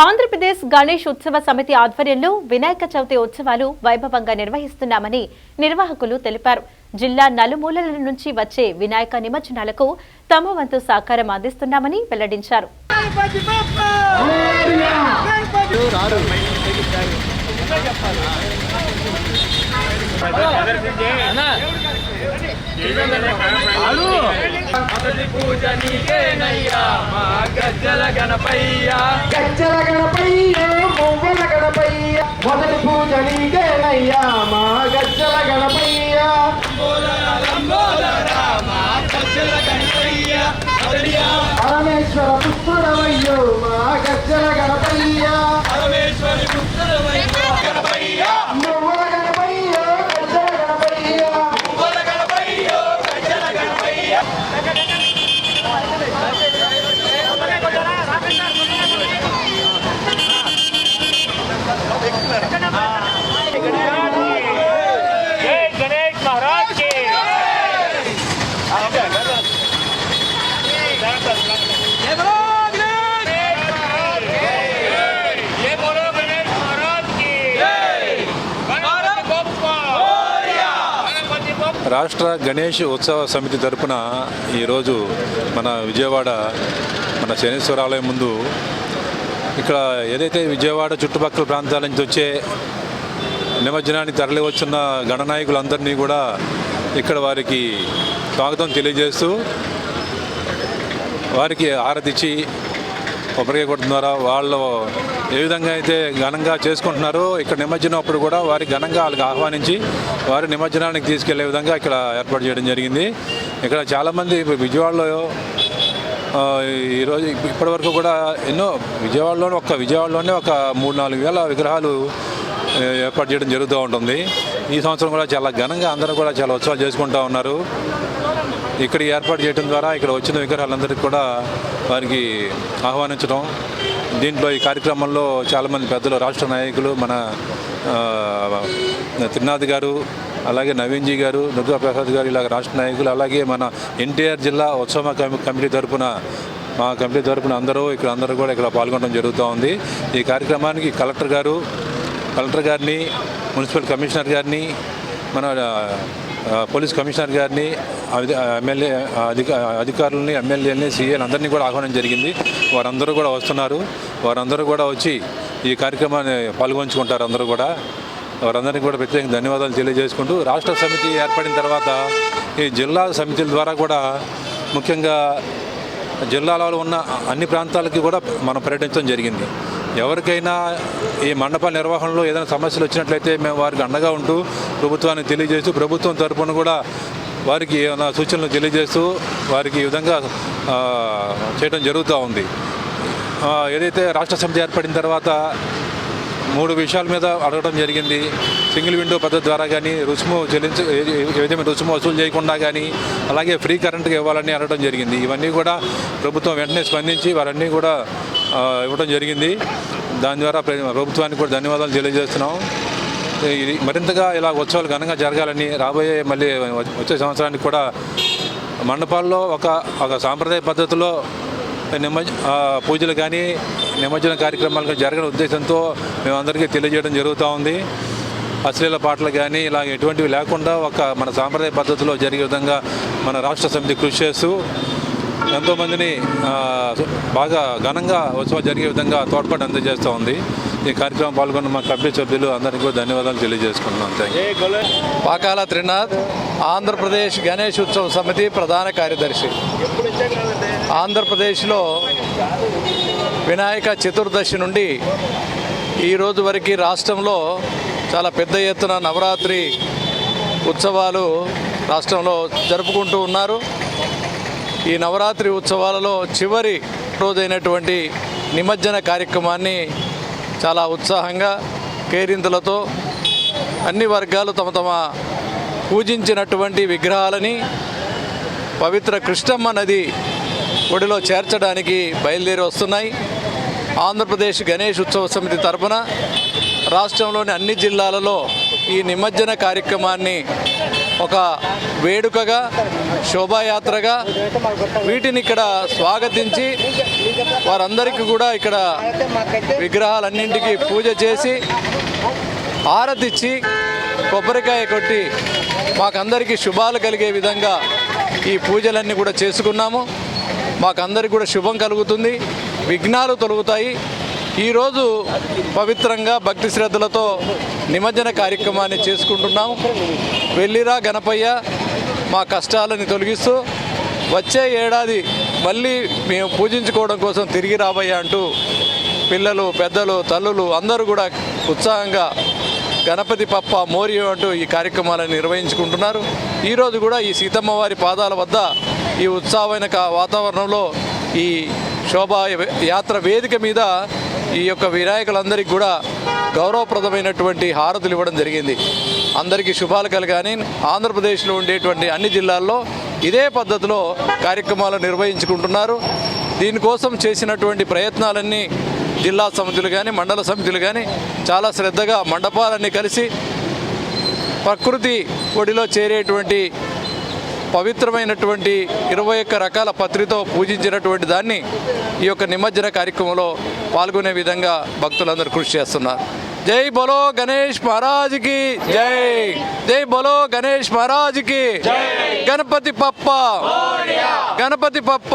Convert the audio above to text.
ఆంధ్రప్రదేశ్ గణేష్ ఉత్సవ సమితి ఆధ్వర్యంలో వినాయక చవితి ఉత్సవాలు వైభవంగా నిర్వహిస్తున్నామని నిర్వాహకులు తెలిపారు. జిల్లా నలుమూలల నుంచి వచ్చే వినాయక నిమజ్జనాలకు తమ వంతు సహకారం అందిస్తున్నామని వెల్లడించారు. గజ్జల గణపయ్య మొవ్వల గణపయ్య మొదటి పూజ నీకేనయ్యా మా గజ్జల గణపయ్య పరమేశ్వర పుత్రుడవయ్యో మా గజ్జల గణపయ్య మొవ్వల గణపయ్య గజ్జల గణపయ్య రాష్ట్ర గణేష్ ఉత్సవ సమితి తరపున ఈరోజు మన విజయవాడ మన శనేశ్వర ఆలయం ముందు ఇక్కడ ఏదైతే విజయవాడ చుట్టుపక్కల ప్రాంతాల నుంచి వచ్చే నిమజ్జనానికి తరలి వచ్చిన గణనాయకులందరినీ కూడా ఇక్కడ వారికి స్వాగతం తెలియజేస్తూ వారికి ఆరతిచ్చి కొబ్బరికాయ కొట్టడం ద్వారా వాళ్ళు ఏ విధంగా అయితే ఘనంగా చేసుకుంటున్నారో ఇక్కడ నిమజ్జనం అప్పుడు కూడా వారి ఘనంగా వాళ్ళకి ఆహ్వానించి వారి నిమజ్జనానికి తీసుకెళ్లే విధంగా ఇక్కడ ఏర్పాటు చేయడం జరిగింది. ఇక్కడ చాలామంది విజయవాడలో ఈరోజు ఇప్పటివరకు కూడా ఎన్నో విజయవాడలోనే ఒక 3-4 వేల విగ్రహాలు ఏర్పాటు చేయడం జరుగుతూ ఉంటుంది. ఈ సంవత్సరం కూడా చాలా ఘనంగా అందరూ కూడా చాలా ఉత్సవాలు చేసుకుంటూ ఉన్నారు. ఇక్కడ ఏర్పాటు చేయడం ద్వారా ఇక్కడ వచ్చిన విగ్రహాలందరికీ కూడా వారికి ఆహ్వానించడం, దీంట్లో ఈ కార్యక్రమంలో చాలామంది పెద్దలు రాష్ట్ర నాయకులు మన త్రినాథ్ గారు, అలాగే నవీన్జీ గారు, దుర్గాప్రసాద్ గారు, ఇలాగ రాష్ట్ర నాయకులు, అలాగే మన ఎన్టీఆర్ జిల్లా ఉత్సవ కమిటీ తరఫున మా కమిటీ తరఫున అందరూ కూడా ఇక్కడ పాల్గొనడం జరుగుతూ ఉంది. ఈ కార్యక్రమానికి కలెక్టర్ గారిని, మున్సిపల్ కమిషనర్ గారిని, మన పోలీస్ కమిషనర్ గారిని, ఎమ్మెల్యే అధికారులని, ఎమ్మెల్యేలని, సీఏలు అందరినీ కూడా ఆహ్వానం జరిగింది. వారందరూ కూడా వస్తున్నారు. వారందరూ కూడా వచ్చి ఈ కార్యక్రమాన్ని పాల్గొంచుకుంటారు. అందరూ కూడా వారందరికీ కూడా ప్రత్యేకంగా ధన్యవాదాలు తెలియజేసుకుంటూ, రాష్ట్ర సమితి ఏర్పడిన తర్వాత ఈ జిల్లా సమితుల ద్వారా కూడా ముఖ్యంగా జిల్లాలో ఉన్న అన్ని ప్రాంతాలకి కూడా మనం పర్యటించడం జరిగింది. ఎవరికైనా ఈ మండపాల నిర్వహణలో ఏదైనా సమస్యలు వచ్చినట్లయితే మేము వారికి అండగా ఉంటూ ప్రభుత్వానికి తెలియజేస్తూ, ప్రభుత్వం తరపున కూడా వారికి ఏమైనా సూచనలు తెలియజేస్తూ వారికి ఈ విధంగా చేయడం జరుగుతూ ఉంది. ఏదైతే రాష్ట్ర సమితి ఏర్పడిన తర్వాత 3 విషయాల మీద అడగడం జరిగింది. సింగిల్ విండో పద్ధతి ద్వారా కానీ, ఏదైనా రుసుము వసూలు చేయకుండా కానీ, అలాగే ఫ్రీ కరెంట్గా ఇవ్వాలని అడగడం జరిగింది. ఇవన్నీ కూడా ప్రభుత్వం వెంటనే స్పందించి వారన్నీ కూడా ఇవ్వడం జరిగింది. దాని ద్వారా ప్రభుత్వానికి కూడా ధన్యవాదాలు తెలియజేస్తున్నాం. ఇది మరింతగా ఇలా ఉత్సవాలు ఘనంగా జరగాలని, రాబోయే మళ్ళీ వచ్చే సంవత్సరానికి కూడా మండపాల్లో ఒక సాంప్రదాయ పద్ధతిలో పూజలు కానీ, నిమజ్జన కార్యక్రమాలు కానీ జరగని ఉద్దేశంతో మేమందరికీ తెలియజేయడం జరుగుతూ ఉంది. అశ్లీల పాటలు కానీ ఇలా ఎటువంటివి లేకుండా మన సాంప్రదాయ పద్ధతిలో జరిగే విధంగా మన రాష్ట్ర సమితి కృషి చేస్తూ ఎంతోమందిని బాగా ఘనంగా ఉత్సవాలు జరిగే విధంగా తోడ్పాటు అందజేస్తూ ఉంది. ఈ కార్యక్రమం పాల్గొన్న మా కమిటీ సభ్యులు అందరికీ కూడా ధన్యవాదాలు తెలియజేసుకున్నాం. పాకాల త్రినాథ్, ఆంధ్రప్రదేశ్ గణేష్ ఉత్సవ సమితి ప్రధాన కార్యదర్శి. ఆంధ్రప్రదేశ్లో వినాయక చతుర్దశి నుండి ఈరోజు వరకు రాష్ట్రంలో చాలా పెద్ద ఎత్తున నవరాత్రి ఉత్సవాలు రాష్ట్రంలో జరుపుకుంటూ ఉన్నారు. ఈ నవరాత్రి ఉత్సవాలలో చివరి రోజైనటువంటి నిమజ్జన కార్యక్రమాన్ని చాలా ఉత్సాహంగా కేరింతలతో అన్ని వర్గాలు తమ పూజించినటువంటి విగ్రహాలని పవిత్ర కృష్ణమ్మ నది ఒడిలో చేర్చడానికి బయలుదేరి వస్తున్నాయి. ఆంధ్రప్రదేశ్ గణేష్ ఉత్సవ సమితి తరపున రాష్ట్రంలోని అన్ని జిల్లాలలో ఈ నిమజ్జన కార్యక్రమాన్ని ఒక వేడుకగా, శోభాయాత్రగా వీటిని ఇక్కడ స్వాగతించి వారందరికీ కూడా ఇక్కడ విగ్రహాలన్నింటికి పూజ చేసి ఆరతిచ్చి కొబ్బరికాయ కొట్టి మాకందరికీ శుభాలు కలిగే విధంగా ఈ పూజలన్నీ కూడా చేసుకున్నాము. మాకందరికీ కూడా శుభం కలుగుతుంది, విఘ్నాలు తొలగుతాయి. ఈరోజు పవిత్రంగా భక్తి శ్రద్ధలతో నిమజ్జన కార్యక్రమాన్ని చేసుకుంటున్నాము. వెళ్ళిరా గణపయ్య మా కష్టాలని తొలగిస్తూ వచ్చే ఏడాది మళ్ళీ మేము పూజించుకోవడం కోసం తిరిగి రాబోయా అంటూ పిల్లలు, పెద్దలు, తల్లులు అందరూ కూడా ఉత్సాహంగా గణపతి పప్ప మోరియో అంటూ ఈ కార్యక్రమాలను నిర్వహించుకుంటున్నారు. ఈరోజు కూడా ఈ సీతమ్మ వారి పాదాల వద్ద ఈ ఉత్సాహమైన వాతావరణంలో ఈ శోభా యాత్ర వేదిక మీద ఈ యొక్క వినాయకులందరికీ కూడా గౌరవప్రదమైనటువంటి హారతులు ఇవ్వడం జరిగింది. అందరికీ శుభాలు కలగాని ఆంధ్రప్రదేశ్లో ఉండేటువంటి అన్ని జిల్లాల్లో ఇదే పద్ధతిలో కార్యక్రమాలు నిర్వహించుకుంటున్నారు. దీనికోసం చేసినటువంటి ప్రయత్నాలన్నీ జిల్లా సమితులు కానీ మండల సమితులు కానీ చాలా శ్రద్ధగా మండపాలన్నీ కలిసి ప్రకృతి ఒడిలో చేరేటువంటి పవిత్రమైనటువంటి 21 రకాల పత్రితో పూజించినటువంటి దాన్ని ఈ యొక్క నిమజ్జన కార్యక్రమంలో పాల్గొనే విధంగా భక్తులందరూ కృషి చేస్తున్నారు. జై బోలో గణేష్ మహారాజ్కి జై, జై బోలో గణేష్ మహారాజ్కి, గణపతి పప్ప, గణపతి పప్ప.